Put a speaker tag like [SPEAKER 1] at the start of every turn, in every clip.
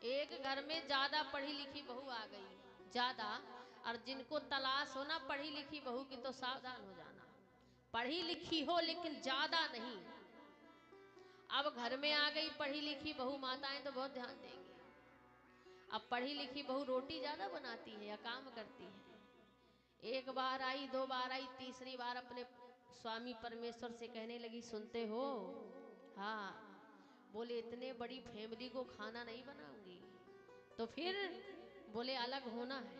[SPEAKER 1] एक घर में ज्यादा पढ़ी लिखी बहू आ गई, ज्यादा, और जिनको तलाश हो ना पढ़ी लिखी बहू की तो सावधान हो जाना। पढ़ी लिखी हो लेकिन ज्यादा नहीं। अब घर में आ गई पढ़ी लिखी बहू, माताएं तो बहुत ध्यान देंगी। अब पढ़ी लिखी बहू रोटी ज्यादा बनाती है या काम करती है? एक बार आई, दो बार आई, तीसरी बार अपने स्वामी परमेश्वर से कहने लगी, सुनते हो? हाँ। बोले इतने बड़ी फैमिली को खाना नहीं बनाऊंगी। तो फिर बोले अलग होना है।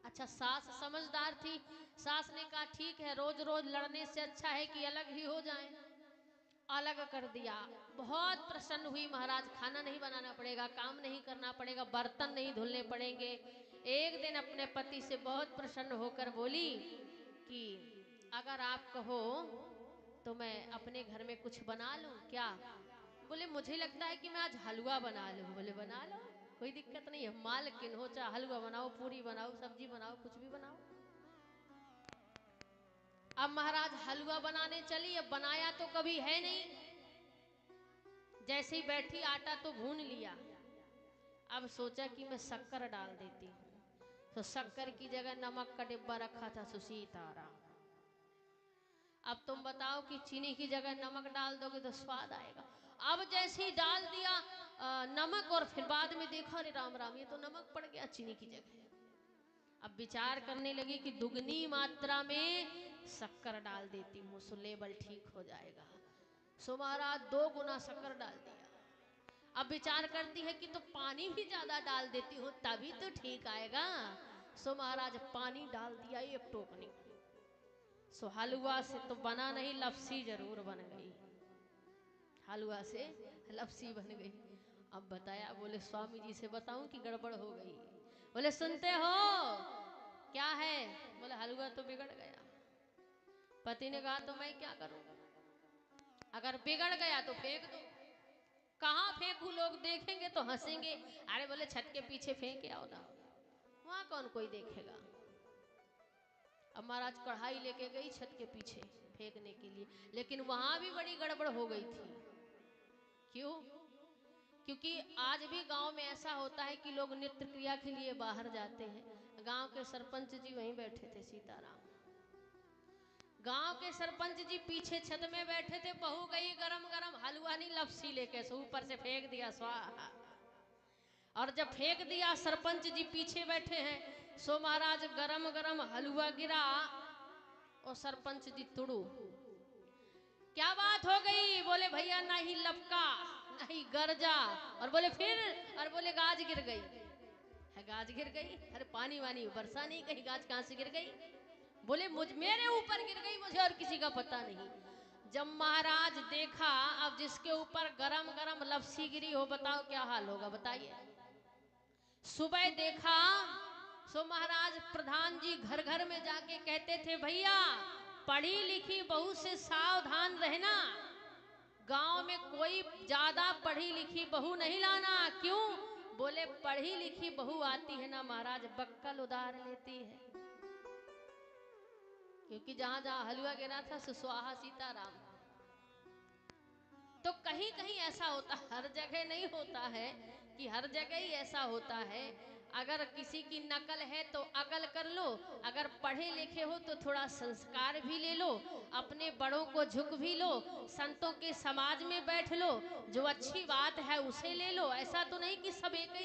[SPEAKER 1] अच्छा, सास समझदार थी, सास ने कहा ठीक है, रोज रोज लड़ने से अच्छा है कि अलग ही हो जाए। अलग कर दिया। बहुत प्रसन्न हुई महाराज, खाना नहीं बनाना पड़ेगा, काम नहीं करना पड़ेगा, बर्तन नहीं धुलने पड़ेंगे। एक दिन अपने पति से बहुत प्रसन्न होकर बोली कि अगर आप कहो तो मैं अपने घर में कुछ बना लूं क्या? बोले मुझे लगता है कि मैं आज हलवा बना लूं। बोले बना लो, कोई दिक्कत नहीं है, मालकिन हो, चाहे हलवा बनाओ, पूरी बनाओ, सब्जी बनाओ, कुछ भी बनाओ। अब महाराज हलवा बनाने चली। अब बनाया तो कभी है नहीं, जैसे ही बैठी आटा तो भून लिया। अब सोचा कि मैं शक्कर डाल देती हूँ, तो शक्कर की जगह नमक का डिब्बा रखा था सुसीतारा। अब तुम बताओ कि चीनी की जगह नमक डाल दोगे तो स्वाद आएगा। अब जैसे ही डाल दिया नमक, और फिर बाद में देखा अरे राम राम, ये तो नमक पड़ गया चीनी की जगह। अब विचार करने लगी कि दुगनी मात्रा में शक्कर डाल देती हूँ, सो लेवल ठीक हो जाएगा। सो महाराज 2 गुना शक्कर डाल दिया। अब विचार करती है कि तो पानी भी ज्यादा डाल देती हूँ तभी तो ठीक आएगा। सो महाराज पानी डाल दिया 1 टोकनी। सो हलवा से तो बना नहीं, लपसी जरूर बन गई। हलवा से लपसी बन गई। अब बताया, बोले स्वामी जी से बताऊं कि गड़बड़ हो गई? बोले सुनते हो क्या है? बोले हलवा तो बिगड़ गया। पति ने कहा तो मैं क्या करूं, अगर बिगड़ गया तो फेंक दो। कहाँ फेंकू, लोग देखेंगे तो हंसेंगे। अरे बोले छत के पीछे फेंक आओ ना, वहां कौन कोई देखेगा। अब महाराज कढ़ाई लेके गई छत के पीछे फेंकने के लिए, लेकिन वहां भी बड़ी गड़बड़ हो गई थी। क्यों? क्योंकि आज भी गांव में ऐसा होता है कि लोग नित्य क्रिया के लिए बाहर जाते हैं। गांव के सरपंच जी वहीं बैठे थे, सीताराम। गांव के सरपंच जी पीछे छत में बैठे थे। बहू गई गरम गरम हलवा नहीं लपसी लेके, सो ऊपर से फेंक दिया स्वाहा। और जब फेंक दिया, सरपंच जी पीछे बैठे हैं, सो महाराज गरम गरम हलवा गिरा और सरपंच जी तुड़ू। क्या बात हो गई? बोले भैया नहीं लपका, नहीं गरजा, और बोले फिर, और बोले गाज गिर गई है। गाज गिर गई? अरे पानी वानी बरसा नहीं, कहीं गाज कहां से गिर गई? बोले मेरे ऊपर गिर गई, मुझे और किसी का पता नहीं। जब महाराज देखा, अब जिसके ऊपर गरम गरम लपसी गिरी हो, बताओ क्या हाल होगा, बताइए। सुबह देखा, सो महाराज प्रधान जी घर घर में जाके कहते थे, भैया पढ़ी लिखी बहू से सावधान रहना, गांव में कोई ज्यादा पढ़ी लिखी बहू नहीं लाना। क्यों? बोले पढ़ी लिखी बहू आती है ना महाराज, बक्कल उधार लेती है। क्योंकि जहां जहां हलवा गिरा था सुस्वाहा सीताराम। तो कहीं कहीं ऐसा होता, हर जगह नहीं होता है कि हर जगह ही ऐसा होता है। अगर किसी की नकल है तो अकल कर लो, अगर पढ़े लिखे हो तो थोड़ा संस्कार भी ले लो, अपने बड़ों को झुक भी लो, संतों के समाज में बैठ लो, जो अच्छी बात है उसे ले लो। ऐसा तो नहीं कि सब एक ही